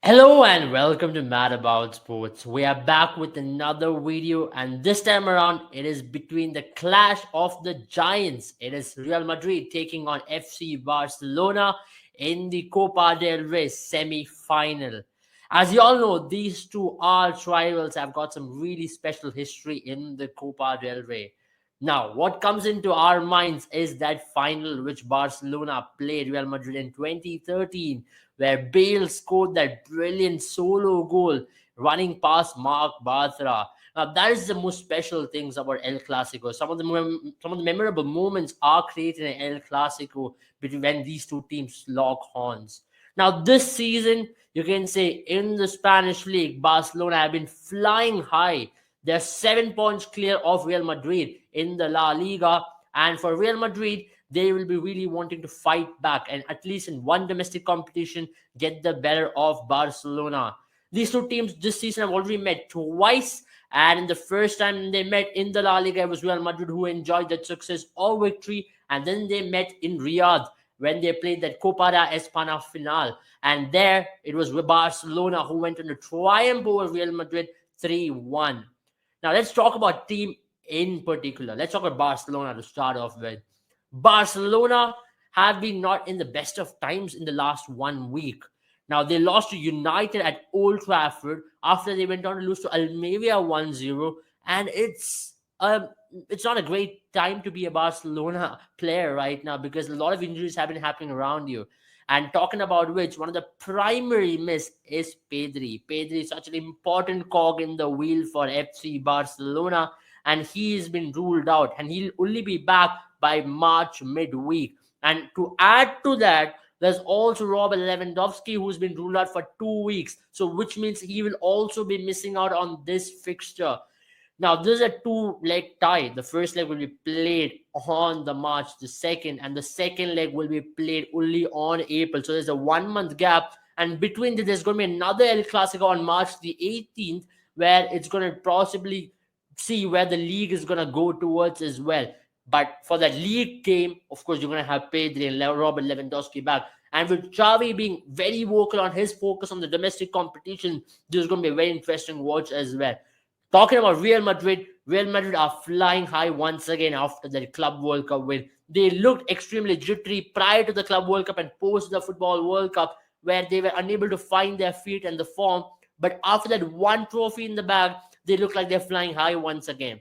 Hello and welcome to Mad About Sports. We are back with another video, and this time around, it is between the clash of the giants. It is Real Madrid taking on FC Barcelona in the Copa del Rey semi-final. As you all know, these two arch rivals have got some really special history in the Copa del Rey. Now, what comes into our minds is that final which Barcelona played Real Madrid in 2013, where Bale scored that brilliant solo goal running past Mark Bartra. Now, that is the most special things about El Clasico. Some of the memorable moments are created in El Clasico between when these two teams lock horns. Now, this season, you can say in the Spanish league, Barcelona have been flying high. They're 7 points clear of Real Madrid in the La Liga, and for Real Madrid, they will be really wanting to fight back and at least in one domestic competition get the better of Barcelona. These two teams this season have already met twice, and in the first time they met in the La Liga, it was Real Madrid who enjoyed that success or victory, and then they met in Riyadh when they played that Copa da España final, and there it was Barcelona who went on a triumph over Real Madrid 3-1. Now let's talk about team in particular. Let's talk about Barcelona to start off with. Barcelona have been not in the best of times in the last 1 week. Now, they lost to United at Old Trafford after they went on to lose to Almeria 1-0. And it's not a great time to be a Barcelona player right now because a lot of injuries have been happening around you. And talking about which, one of the primary miss is Pedri. Pedri is such an important cog in the wheel for FC Barcelona, and he has been ruled out, and he'll only be back by March midweek. And to add to that, there's also Robert Lewandowski who's been ruled out for 2 weeks. So which means he will also be missing out on this fixture. Now, this is a two-leg tie. The first leg will be played on the March the 2nd, and the second leg will be played only on April. So there's a 1 month gap. And between this, there's going to be another El Clasico on March the 18th, where it's going to possibly see where the league is going to go towards as well. But for that league game, of course, you're going to have Pedri and Robert Lewandowski back. And with Xavi being very vocal on his focus on the domestic competition, this is going to be a very interesting watch as well. Talking about Real Madrid are flying high once again after their Club World Cup win. They looked extremely jittery prior to the Club World Cup and post the Football World Cup, where they were unable to find their feet and the form. But after that one trophy in the bag, they look like they're flying high once again.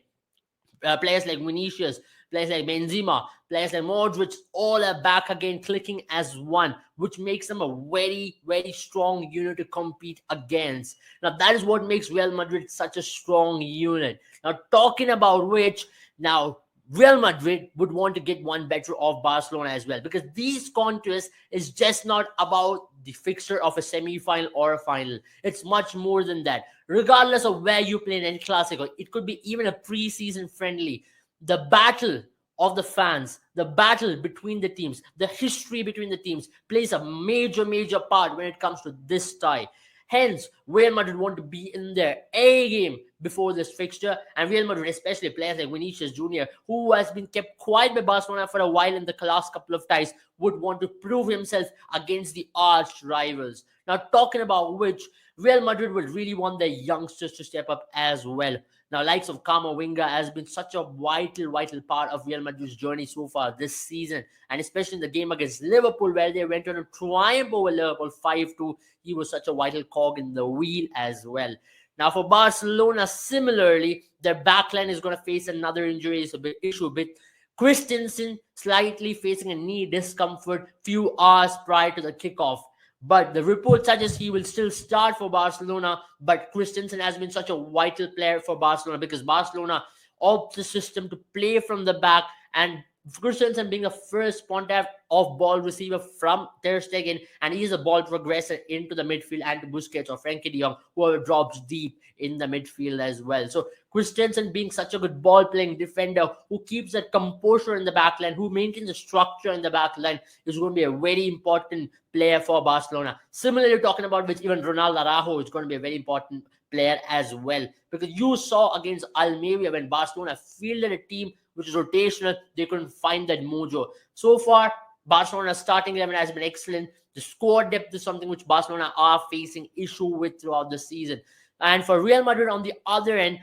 Players like Vinicius, players like Benzema, players like Modric, all are back again clicking as one, which makes them a very, very strong unit to compete against. Now, that is what makes Real Madrid such a strong unit. Now, talking about which, now Real Madrid would want to get one better of Barcelona as well, because these contests is just not about the fixture of a semi-final or a final. It's much more than that. Regardless of where you play in any Clasico, it could be even a pre-season friendly. The battle of the fans, the battle between the teams, the history between the teams plays a major, major part when it comes to this tie. Hence, Real Madrid want to be in their A game before this fixture, and Real Madrid, especially players like Vinicius Jr., who has been kept quiet by Barcelona for a while in the last couple of ties, would want to prove himself against the arch rivals. Now, talking about which, Real Madrid would really want their youngsters to step up as well. Now, likes of Camavinga has been such a vital, vital part of Real Madrid's journey so far this season, and especially in the game against Liverpool, where they went on a triumph over Liverpool 5-2. He was such a vital cog in the wheel as well. Now, for Barcelona, similarly, their backline is going to face another injury issue with Christensen slightly facing a knee discomfort few hours prior to the kickoff. But the report suggests he will still start for Barcelona. But Christensen has been such a vital player for Barcelona because Barcelona opts the system to play from the back, and Christensen being the first contact of ball receiver from Ter Stegen, and he is a ball progressor into the midfield and to Busquets or Frenkie de Jong, who drops deep in the midfield as well. So Christensen being such a good ball-playing defender who keeps that composure in the back line, who maintains the structure in the back line, is going to be a very important player for Barcelona. Similarly, talking about which even Ronald Araujo is going to be a very important player as well. Because you saw against Almeria when Barcelona fielded a team which is rotational, they couldn't find that mojo. So far, Barcelona's starting 11 has been excellent. The squad depth is something which Barcelona are facing issue with throughout the season. And for Real Madrid on the other end,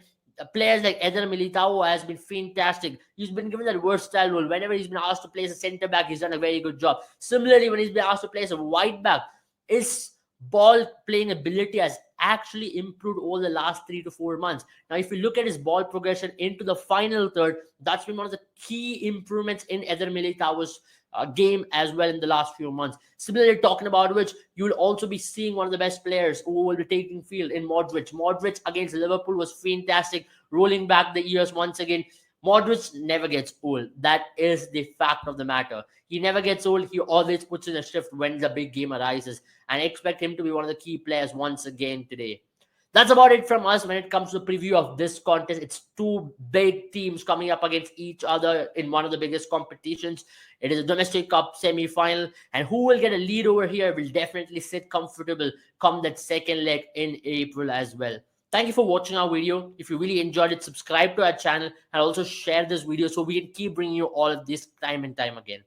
players like Eder Militao has been fantastic. He's been given that versatile role. Whenever he's been asked to play as a centre back, he's done a very good job. Similarly, when he's been asked to play as a right back, his ball playing ability has actually improved over the last 3 to 4 months. Now, if you look at his ball progression into the final third, that's been one of the key improvements in Eder Militao's game as well in the last few months. Similarly, talking about which, you will also be seeing one of the best players who will be taking field in Modric. Modric against Liverpool was fantastic, rolling back the years once again. Modric never gets old. That is the fact of the matter. He never gets old. He always puts in a shift when the big game arises. And I expect him to be one of the key players once again today. That's about it from us when it comes to the preview of this contest. It's two big teams coming up against each other in one of the biggest competitions. It is a domestic cup semi-final, and who will get a lead over here will definitely sit comfortable come that second leg in April as well. Thank you for watching our video. If you really enjoyed it, subscribe to our channel and also share this video so we can keep bringing you all of this time and time again.